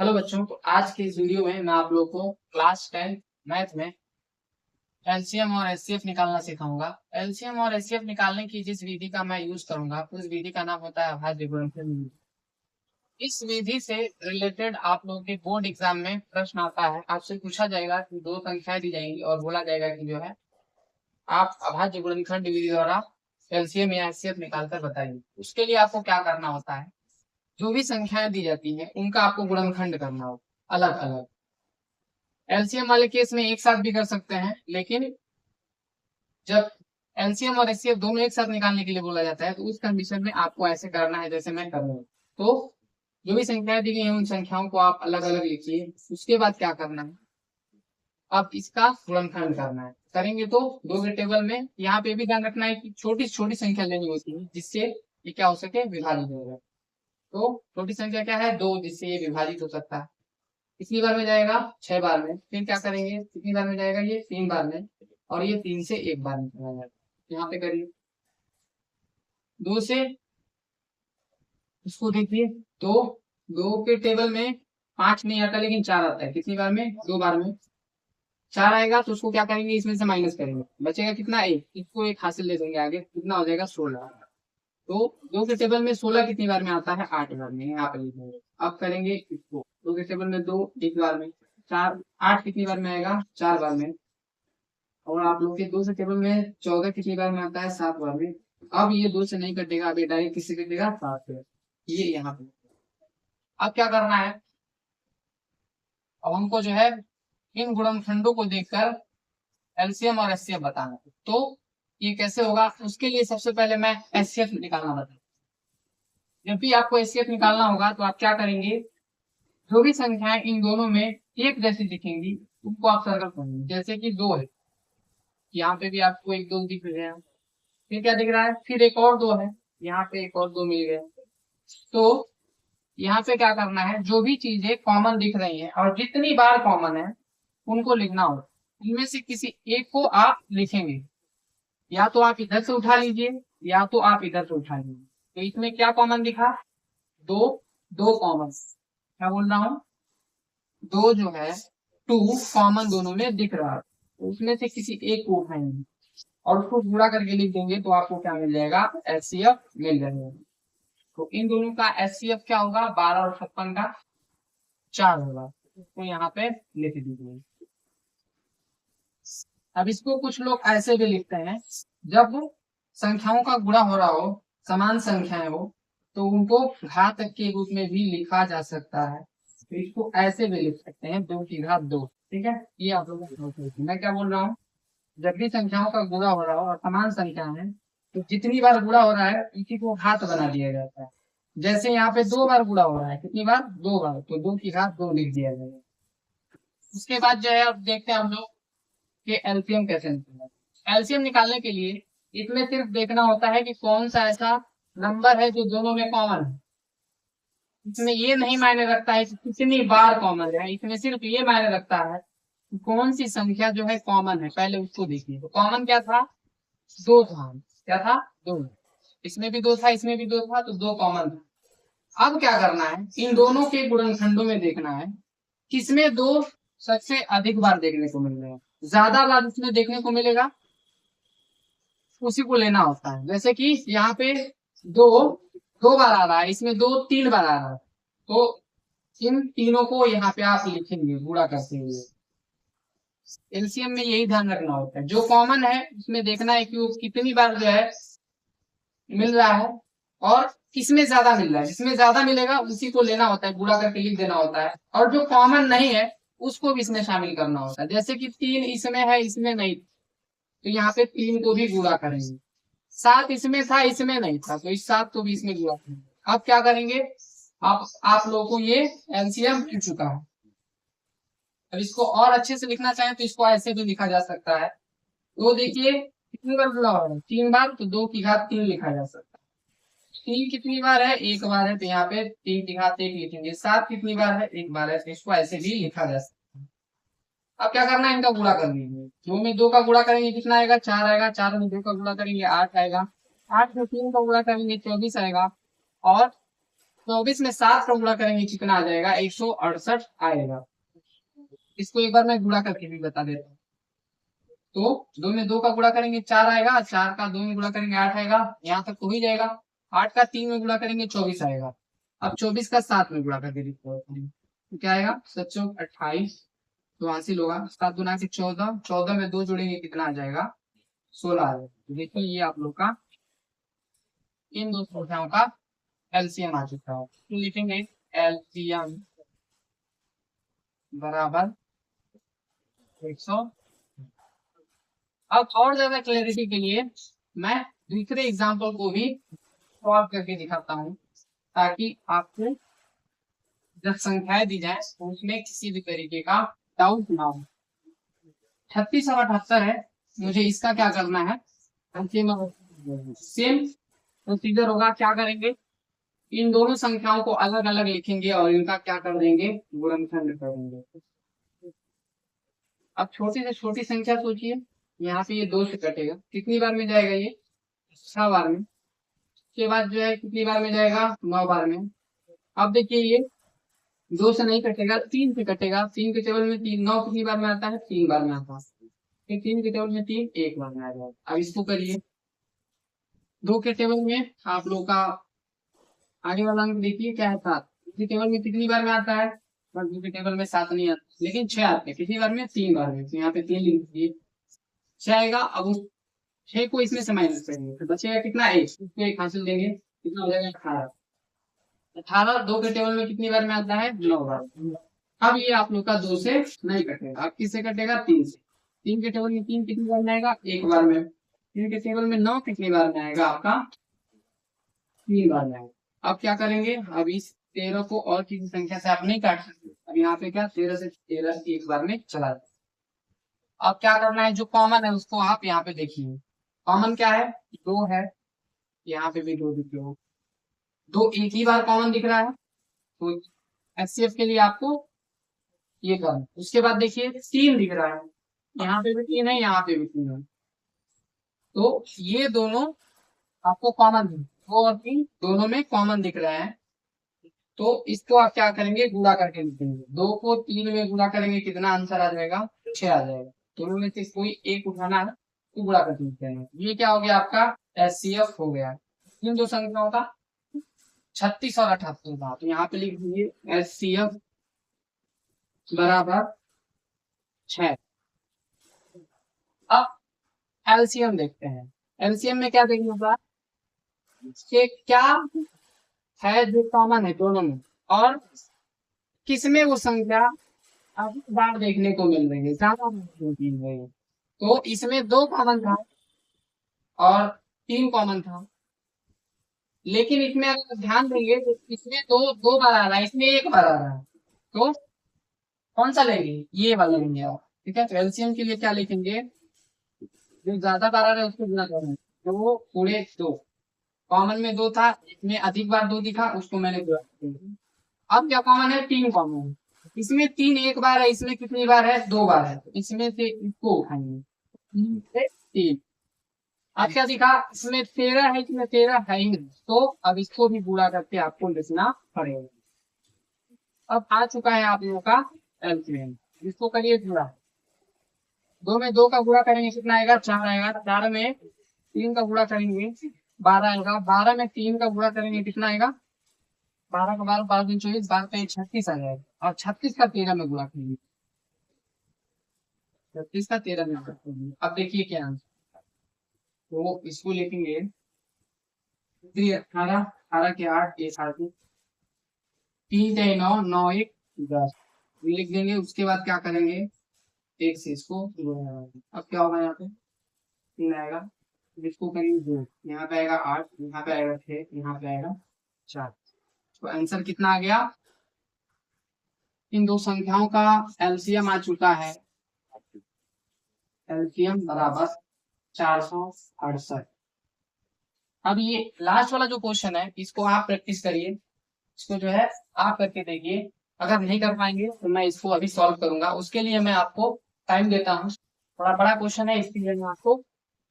Hello बच्चों, तो आज के इस वीडियो में मैं आप लोगों को क्लास 10 मैथ में एलसीएम और एचसीएफ निकालना सिखाऊंगा। एलसीएम और एचसीएफ निकालने की जिस विधि का मैं यूज करूंगा उस विधि का नाम होता है अभाज्य गुणनफल विधि। इस विधि से रिलेटेड आप लोगों के बोर्ड एग्जाम में प्रश्न आता है। आपसे पूछा जाएगा कि दो संख्याएं दी जाएंगी और बोला जाएगा कि जो है आप अभाज्य गुणनखंड विधि द्वारा एलसीएम या एचसीएफ निकालकर बताइए। उसके लिए आपको क्या करना होता है, जो भी संख्याएं दी जाती हैं उनका आपको गुणनखंड करना होगा अलग अलग। एलसीएम वाले केस में एक साथ भी कर सकते हैं, लेकिन जब एलसीएम और एचसीएफ दोनों एक साथ निकालने के लिए बोला जाता है तो उस कंडीशन में आपको ऐसे करना है जैसे मैं कर रहा हूँ। तो जो भी संख्याएं दी गई हैं उन संख्याओं को आप अलग अलग लिखिए। उसके बाद क्या करना है, अब इसका गुणनखंड करना है। करेंगे तो दो के टेबल में यहाँ पे भी ध्यान रखना है कि छोटी छोटी संख्या लेनी होती है जिससे ये क्या हो सके, विभाजित हो जाए। तो छोटी संख्या क्या है, दो, जिससे ये विभाजित हो सकता है। कितनी बार में जाएगा, 6 बार में। फिर क्या करेंगे, कितनी बार में जाएगा, ये 3 बार में, और ये 3 से 1 बार में चला जाएगा। यहाँ पे करिए, 2 से इसको देखिए, दो, दो के टेबल में 5 नहीं आता लेकिन 4 आता है। कितनी बार में, 2 बार में। 4 आएगा तो उसको क्या करेंगे, इसमें से माइनस करेंगे, बचेगा कितना, 1। इसको 1 हासिल ले लेंगे आगे, कितना हो जाएगा, 16। तो 2 के टेबल में 16 कितनी बार में आता है, 8 बार में। यहाँ पे लिखेंगे। अब करेंगे इसको, 2 के टेबल में 2 1 बार में, 4, 8 कितनी बार में आएगा, 4 बार में। और आप लोग के 2 से टेबल में 14 कितनी बार में आता है, 7 बार में। अब ये 2 से नहीं कटेगा, अब ये डायरेक्ट किससे कटेगा, 7 से। ये यहाँ पे अब क्या करना है, अब हमको जो है इन गुणनखंडों को देखकर एलसीएम और एचसीएफ बताना है। तो ये कैसे होगा, उसके लिए सबसे पहले मैं एचसीएफ निकालना बताऊँ। जब भी आपको एचसीएफ निकालना होगा तो आप क्या करेंगे, जो भी संख्याएं इन दोनों में एक जैसी दिखेंगी उनको आप सर्कल करेंगे। जैसे कि 2 है, यहाँ पे भी आपको 1 2 दिख रहे हैं। फिर क्या दिख रहा है, फिर एक और 2 है, यहाँ पे एक और 2 मिल गए। तो यहाँ पे क्या करना है, जो भी चीजें कॉमन दिख रही हैं और जितनी बार कॉमन है उनको लिखना होगा। इनमें से किसी एक को आप लिखेंगे, या तो आप इधर से उठा लीजिए या तो आप इधर से उठा लीजिए। तो इसमें क्या कॉमन दिखा, 2, 2 कॉमन, क्या बोल रहा हूँ, 2 जो है 2 कॉमन दोनों में दिख रहा है। तो उसमें से किसी एक को उठाएंगे और उसको गुणा करके लिख देंगे तो आपको क्या मिल जाएगा, एचसीएफ मिल जाएगा। तो इन दोनों का एचसीएफ क्या होगा, 12 और 56 का 4 होगा। तो यहाँ पे लिख दीजिए। अब इसको कुछ लोग ऐसे भी लिखते हैं, जब संख्याओं का गुणा हो रहा हो, समान संख्याएं हो, तो उनको घात के रूप में भी लिखा जा सकता है। तो इसको ऐसे भी लिख सकते हैं, 2 की घात 2। ठीक है, ये आप लोग, मैं क्या बोल रहा हूँ, जब भी संख्याओं का गुणा हो रहा हो और समान संख्या है तो जितनी बार गुणा हो रहा है इसी को घात बना दिया जाता है। जैसे यहाँ पे 2 बार गुणा हो रहा है, कितनी बार, 2 बार, तो 2 की घात 2 लिख दिया जाएगा। उसके बाद जो है, अब देखते हैं हम लोग कि एलसीएम कैसे निकालना है। एलसीएम निकालने के लिए इसमें सिर्फ देखना होता है कि कौन सा ऐसा नंबर है जो दोनों में कॉमन है। इसमें ये नहीं मायने रखता है कि कितनी बार कॉमन है, इसमें सिर्फ ये मायने रखता है कि कौन सी संख्या जो है कॉमन है, पहले उसको देखिए। तो कॉमन क्या था, 2 था। क्या था, 2। इसमें भी 2 था, इसमें भी 2 था, तो 2 कॉमन था। अब क्या करना है, इन दोनों के गुणनखंडों में देखना है किसमें 2 सबसे अधिक बार देखने को मिल रहे हैं। ज्यादा बार उसमें देखने को मिलेगा उसी को लेना होता है। जैसे कि यहाँ पे 2 2 बार आ रहा है, इसमें 2 3 बार आ रहा है, तो इन तीनों को यहाँ पे आप लिखेंगे गुणा करते हुए। एलसीएम में यही ध्यान रखना होता है, जो कॉमन है उसमें देखना है कि वो कितनी बार जो है मिल रहा है और किसमें ज्यादा मिल रहा है। जिसमें ज्यादा मिलेगा उसी को लेना होता है, गुणा करके लिख देना होता है। और जो कॉमन नहीं है उसको भी इसमें शामिल करना होता है। जैसे कि 3 इसमें है, इसमें नहीं, तो यहाँ पे 3 को भी गुणा करेंगे। 7 इसमें था, इसमें नहीं था, तो इस 7 को भी इसमें गुणा करेंगे। अब क्या करेंगे, आप लोगों को ये एलसीएम मिल चुका है। अब इसको और अच्छे से लिखना चाहें तो इसको ऐसे भी लिखा जा सकता है। तो देखिए कितनी बार गुणा हो रहा है, 3 बार, तो 2 की घात 3 लिखा जा सकता है। 3 कितनी बार है, 1 बार है, तो यहाँ पे 3 की घात 1 लिखेंगे। 7 कितनी बार है, 1 बार है, तो इसको ऐसे भी लिखा जा सकता है। अब क्या करना है, इनका गुणा कर लीजिए। 2 में 2 का गुणा करेंगे कितना आएगा, 4 आएगा। 4 में 2 का गुणा करेंगे 8 आएगा। 8 में 3 का गुणा करेंगे 24 आएगा। और 24 में 7 का गुणा करेंगे कितना आ जाएगा, 168 आएगा। इसको एक बार मैं गुणा करके भी बता देता हूँ। तो 2 में 2 का गुणा करेंगे 4 आएगा, 4 का 2 में गुणा करेंगे 8 आएगा, यहाँ तक तो ही जाएगा। 8 का 3 में गुणा करेंगे 24 आएगा। अब 24 का 7 में गुणा करके देखते हैं तो क्या आएगा, 7 28, तो हासिल होगा 7 गुना के 14, 14 में 2 जोड़ेंगे कितना आ जाएगा, 16 आ जाएगा। देखिए ये आप लोग का इन दो संख्याओं का एलसीएम आ चुका है। तो लिखेंगे एलसीएम बराबर 100। अब और ज्यादा क्लैरिटी के लिए मैं दूसरे एग्जाम्पल को भी सॉल्व करके दिखाता हूँ, ताकि आपको जब संख्याएं दी जाए तो उसमें किसी भी तरीके का डाउट ना हो। 36 और 78 है, मुझे इसका क्या करना है, सेम प्रोसीजर होगा। क्या करेंगे, इन दोनों संख्याओं को अलग अलग लिखेंगे और इनका क्या कर देंगे, गुणनखंड करेंगे। अब छोटी से छोटी संख्या सोचिए, यहाँ पे ये 2 से कटेगा, कितनी बार में जाएगा ये, 6 बार में। उसके बाद जो है कितनी बार में जाएगा, 9 बार में। अब देखिए ये 2 से नहीं कटेगा, 3 से कटेगा। 3 के टेबल में 3, 9 कितनी बार में आता है, 3 बार में आता है। फिर 3 के टेबल में 3, 1 बार में आ जाएगा। अब इसको करिए 2 के टेबल में आप लोग का आगे वाला अंक देखिए क्या है, 7। इसी टेबल में कितनी बार में आता है, बस 2 के टेबल में 7 नहीं आता, लेकिन 6 आते हैं। कितनी बार में, 3 बार में। तो यहाँ पे 3 लिख दीजिए, 6 आएगा। अब उस 6 को इसमें से माइनस करेंगे तो बचेगा कितना, 1, उसको 1 हासिल देंगे, कितना हो जाएगा, 18। 18 2 के टेबल में कितनी बार में आता है, 9 बार। अब ये आप लोग का 2 से नहीं कटेगा, अब किससे कटेगा, 3 से। 3 के टेबल में 3 कितनी बार में आएगा, 1 बार में। 3 के टेबल में 9 कितनी बार में आएगा आपका, 3 बार में आएगा। अब क्या करेंगे, अब इस 13 को और किसी संख्या से आप नहीं काट सकते। अब यहाँ पे क्या, 13 से 13 एक बार में चला जाए। अब क्या करना है, जो कॉमन है उसको आप यहाँ पे देखिए। कॉमन क्या है, 2 है, यहाँ पे भी 2 दिख लो। 2 एक ही बार कॉमन दिख रहा है, तो एचसीएफ के लिए आपको ये करना। उसके बाद देखिए 3 दिख रहा है, यहाँ पे भी 3 है, यहाँ पे भी 3 है, तो ये दोनों आपको कॉमन है। 2 और 3 दोनों में कॉमन दिख रहा है, तो इसको आप क्या करेंगे, गुणा करके लिखेंगे। 2 को 3 में गुणा करेंगे कितना आंसर आ जाएगा, 6 आ जाएगा। दोनों में से कोई एक उठाना है तो गुणा करके लिखेंगे। ये क्या हो गया आपका, एचसीएफ हो गया। इन दो संख्याओं का 36 और 78 का, तो यहाँ पे लिख दीजिए एचसीएफ बराबर 6। अब एलसीएम देखते हैं। एलसीएम में क्या देखना होगा, कि क्या है जो कॉमन है दोनों में, और किसमें वो संख्या अब बार देखने को मिल रही है, ज्यादा मिल रही है। तो इसमें 2 कॉमन था और 3 कॉमन था, लेकिन इसमें अगर ध्यान देंगे तो इसमें दो बार आ रहा है, इसमें 1 बार आ रहा है। तो कौन सा लेंगे, ये वाला लेंगे आप। ठीक है, तो एलसीएम के लिए क्या लिखेंगे, जो ज्यादा बार आ रहा है उसको गुना करेंगे, तो वो पूरे 2। कॉमन में 2 था, इसमें अधिक बार 2 दिखा, उसको मैंने गुणा किया। अब क्या कॉमन है, 3 कॉमन है। इसमें 3 एक बार है, इसमें कितनी बार है, 2 बार है, तो इसमें से इसको उठाएंगे, 3 से 3। अब क्या दिखा, इसमें 13 है, इसमें 13 है ही नहीं, तो अब इसको भी गुणा करके आपको लिखना पड़ेगा। अब आ चुका है आप लोगों का एलसीएम, इसको करिए गुणा। 2 में 2 का गुणा करेंगे कितना आएगा, 4 आएगा। 4 में 3 का गुणा करेंगे 12 आएगा। 12 में 3 का गुणा करेंगे कितना आएगा, 12 का 12, 12 24, 12 का 36 आ जाएगा। और 36 का 13 में गुणा करेंगे, 36 का 13 में गुणा करेंगे। अब देखिए क्या आंसर, तो इसको लिखेंगे 18, 18 के 8, 8 3 के 9, 9 1 10 लिख देंगे। उसके बाद क्या करेंगे, 1 से इसको अब क्या होगा, यहाँ पे 3 आएगा, इसको करेंगे 2, यहाँ पे आएगा 8, यहाँ पे आएगा 6, यहाँ पे आएगा 4। तो आंसर कितना आ गया, इन दो संख्याओं का एलसीएम आ चुका है, एलसीएम बराबर 468। अब ये लास्ट वाला जो क्वेश्चन है, इसको आप प्रैक्टिस करिए, इसको जो है आप करके देखिए। अगर नहीं कर पाएंगे तो मैं इसको अभी सॉल्व करूंगा, उसके लिए मैं आपको टाइम देता हूँ। थोड़ा बड़ा क्वेश्चन है, इसके लिए मैं आपको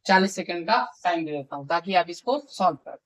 40 सेकंड का टाइम दे देता हूँ, ताकि आप इसको सॉल्व करें।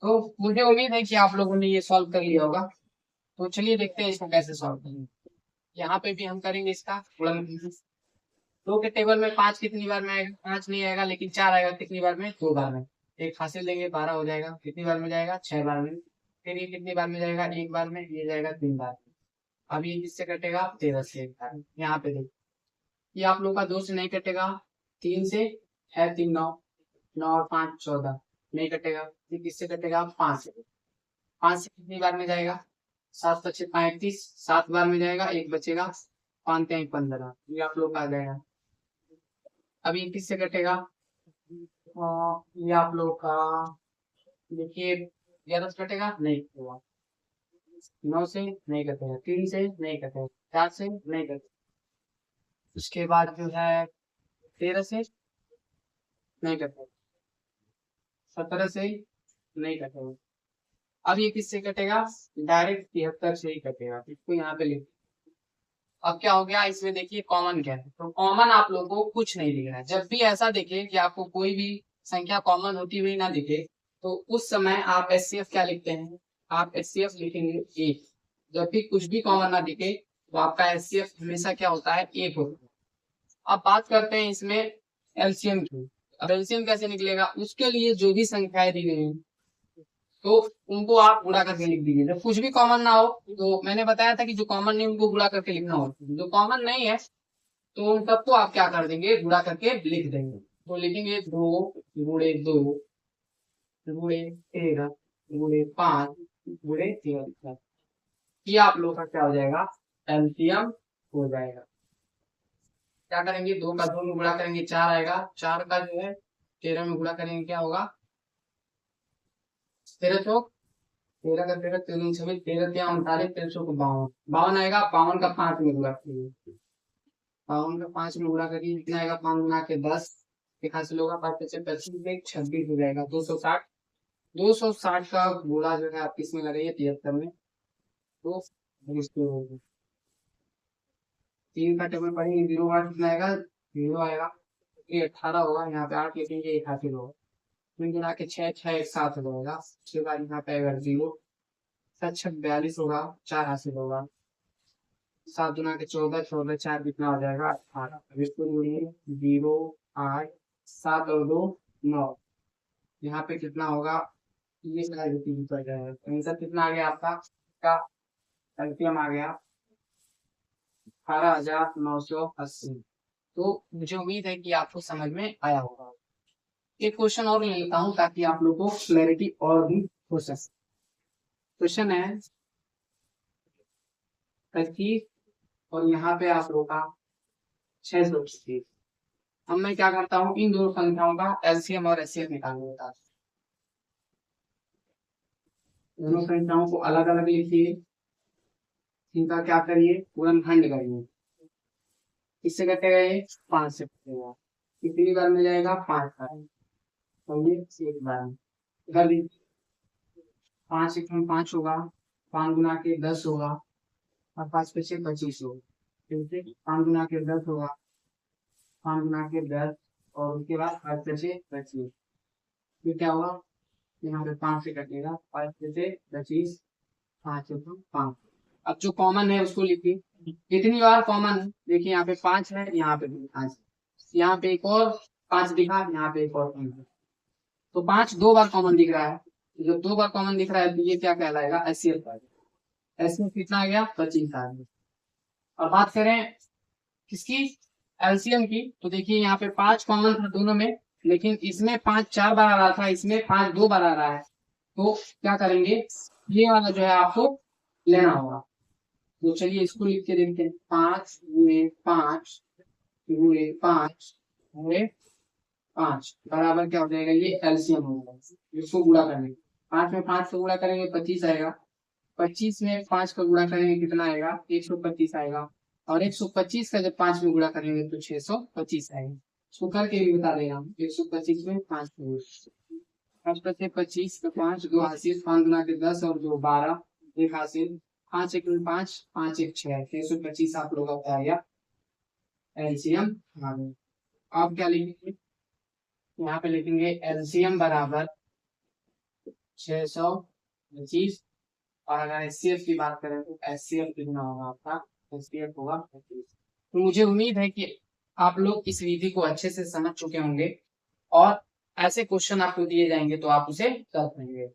तो मुझे उम्मीद है कि आप लोगों ने ये सॉल्व कर लिया होगा। तो चलिए देखते हैं इसको कैसे सॉल्व करेंगे। यहाँ पे भी हम करेंगे इसका गुणन। दो के टेबल में पांच कितनी बार में आएगा? पांच नहीं आएगा, लेकिन चार आएगा कितनी बार में? दो बार में। एक हासिल देंगे, 12 हो जाएगा। कितनी बार में जाएगा? 6 बार में। फिर ये कितनी बार में जाएगा? एक बार में। ये जाएगा 3 बार में। अब ये किससे कटेगा? 13 से। एक बार यहाँ पे देखो, ये आप लोग का 2 से नहीं कटेगा, 3 से है। 3 9, 9 और 5 14, नहीं कटेगा। ये किससे कटेगा? 5 से। 5 से कितनी बार में जाएगा? 7 पच्चीस 35, 7 बार में जाएगा, एक बचेगा। 5 3 15, ये आप लोग का आ जाएगा। अब ये किससे कटेगा? ये आप लोग का देखिए, 11 से कटेगा, नहीं हुआ। 9 से नहीं कटेगा, 3 से नहीं कटेगा, 4 से नहीं कटेगा। उसके बाद जो है 13 से नहीं कटेगा, 17 से नहीं कटेगा। अब ये किससे कटेगा? डायरेक्ट 73 से ही कटेगा। इसको यहाँ पे लिख। अब क्या हो गया इसमें? देखिए कॉमन क्या है, तो कॉमन आप लोगों को कुछ नहीं लिखना है। जब भी ऐसा दिखे कि आपको कोई भी संख्या कॉमन होती हुई ना दिखे, तो उस समय आप एचसीएफ क्या लिखते हैं? आप एचसीएफ लिखेंगे 1। जब भी कुछ भी कॉमन ना दिखे, तो आपका एचसीएफ हमेशा क्या होता है? 1 होता है। अब बात करते हैं इसमें एलसीएम की। अब एलसीएम कैसे निकलेगा? उसके लिए जो भी संख्याएं दी गई हैं, तो उनको आप गुणा करके लिख दीजिए। जब कुछ भी कॉमन ना हो, तो मैंने बताया था कि जो कॉमन नहीं उनको गुणा करके लिखना हो। जो कॉमन नहीं है, तो उन सबको आप क्या कर देंगे? गुणा करके लिख देंगे। तो लिखेंगे 2 गुणे 2 गुणे 13 गुणे 5 गुणे 13। ये आप लोग का क्या हो जाएगा? एलसीएम हो जाएगा। क्या करेंगे? 2 का 2 में गुणा करेंगे, 4 आएगा। 4 का जो है 13 में गुणा करेंगे, क्या होगा? 13 चौक 13 का 13, 13 छब्बीस, 13 क्या 39, 13 को 52, 52 आएगा। 52 का 5 में गुणा करिए, 52 का 5 में गुणा करिए, कितना आएगा? 5 गुणा के 10, एक हासिल होगा। 5 पच्चीस 25, 26 हो जाएगा। 260, 260 का गुणा जो है आप किसमें लगाइए? 73 में। तो इसको होगा 3 का टेबल पढ़ेंगे, 0 8 कितना आएगा? 0 आएगा। ये 18 होगा, यहाँ पे 8 लिखेंगे, एक हासिल होगा। फिर गुणा के 6 6 एक साथ हो जाएगा। उसके बाद यहाँ पे आएगा 0, 7 6 42 होगा, 4 हासिल होगा। 7 गुना के 14, 14 4 कितना हो जाएगा? 18। अब इसको जोड़िए, 0 8 7 और 2 9। यहाँ पे कितना होगा? ये सारा रिपीट कर जाएगा। तो आंसर कितना आ गया आपका? का एलसीएम आ गया 18,980। तो मुझे उम्मीद है कि आपको समझ में आया होगा। एक क्वेश्चन और ले लेता हूँ ताकि आप लोगों को क्लैरिटी और भी हो सके। क्वेश्चन है 25 और यहाँ पे आप लोग का 630। अब मैं क्या करता हूँ, इन दोनों संख्याओं का एलसीएम और एचसीएफ निकालने होता है। दोनों संख्याओं को अलग अलग लिखिए, इनका क्या करिए? गुणनखंड करिए। किससे कटेगा? ये 5 से कटेगा। कितनी बार में जाएगा? 5 बार। तो ये एक बार में कर दीजिए। 5 एक में 5 होगा, 5 गुना के 10 होगा, और 5 पीछे 25 होगा। ठीक है, 5 गुना के 10 होगा, 5 गुना के 10, और उसके बाद 5 पीछे 25। फिर क्या होगा? यहाँ पे 5 से कटेगा, 5 पीछे 25, 5 एक 5। अब जो कॉमन है उसको लिखिए। कितनी बार कॉमन है? देखिए यहाँ पे 5 है, यहाँ पे भी 5, यहाँ पे एक और 5 दिखा, यहाँ पे एक और 5 है। तो 5 2 बार कॉमन दिख रहा है। तो जब 2 बार कॉमन दिख रहा है, तो ये क्या कहलाएगा? एचसीएफ। एचसीएफ कितना आ गया? 25 आ गया। और बात करें किसकी? एलसीएम की। तो देखिए यहाँ पे 5 कॉमन था दोनों में, लेकिन इसमें 5 4 बार आ रहा था, इसमें 5 2 बार आ रहा है। तो क्या करेंगे? ये वाला जो है आपको लेना होगा। तो चलिए इसको लिख के देखते हैं। 5 गुणे 5 गुणे 5 गुणे 5 बराबर क्या हो जाएगा? ये एलसीएम होगा। इसको गुणा करेंगे, 5 में 5 को गुणा करेंगे 25 आएगा। 25 में 5 का गुणा करेंगे, कितना आएगा? 125 आएगा। और 125 का जब 5 में गुणा करेंगे तो 625 आएगा। इसको करके भी बता देगा। 125 में 5 5 पचे 25 का 5 2 हासिल, 5 गुना के 10 और 2 12, एक हासिल। 5 एक 5 5 एक 6, 625 आप लोग का आ गया एलसीएम। आप क्या लिखेंगे? यहाँ पे लिखेंगे एलसीएम बराबर 625। और अगर एचसीएफ की बात करें तो एचसीएफ कितना होगा आपका, एचसीएफ होगा 25। तो मुझे उम्मीद है कि आप लोग इस विधि को अच्छे से समझ चुके होंगे और ऐसे क्वेश्चन आपको दिए जाएंगे तो आप उसे कर पाएंगे।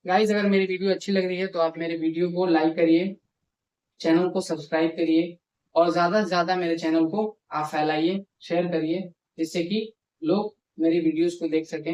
गाइस, अगर मेरी वीडियो अच्छी लग रही है तो आप मेरे वीडियो को लाइक करिए, चैनल को सब्सक्राइब करिए और ज्यादा से ज्यादा मेरे चैनल को आप फैलाइए, शेयर करिए, जिससे कि लोग मेरी वीडियोस को देख सकें।